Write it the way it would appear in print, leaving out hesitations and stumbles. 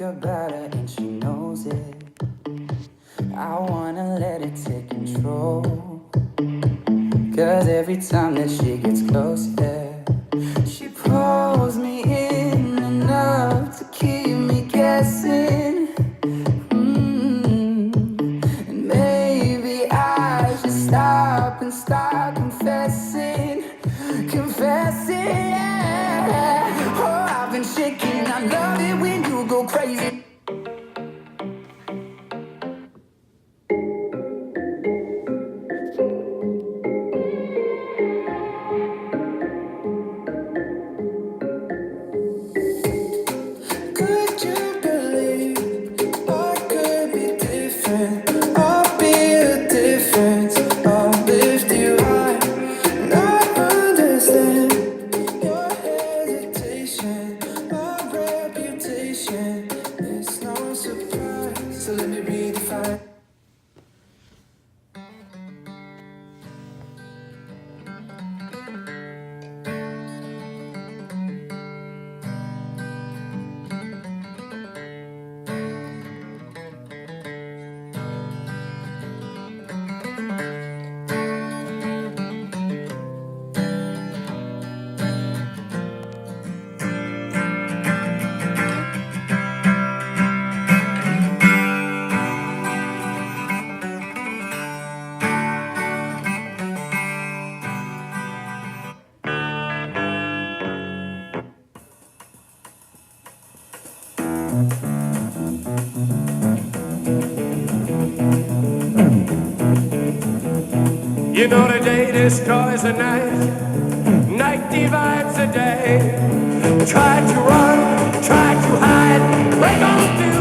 think about her and she knows it. I wanna let it take control. Cause every time that she gets close, yeah, she pulls me in enough to keep me guessing. And maybe I should stop and start confessing. Yeah. Oh, I've been shaking. I love it when you go crazy. Could you believe I could be different? I'll be a difference. I'll lift you high. And I understand your hesitation, my reputation. It's no surprise. So let me redefine. You know the day destroys the night, night divides the day. Try to run, try to hide, break on through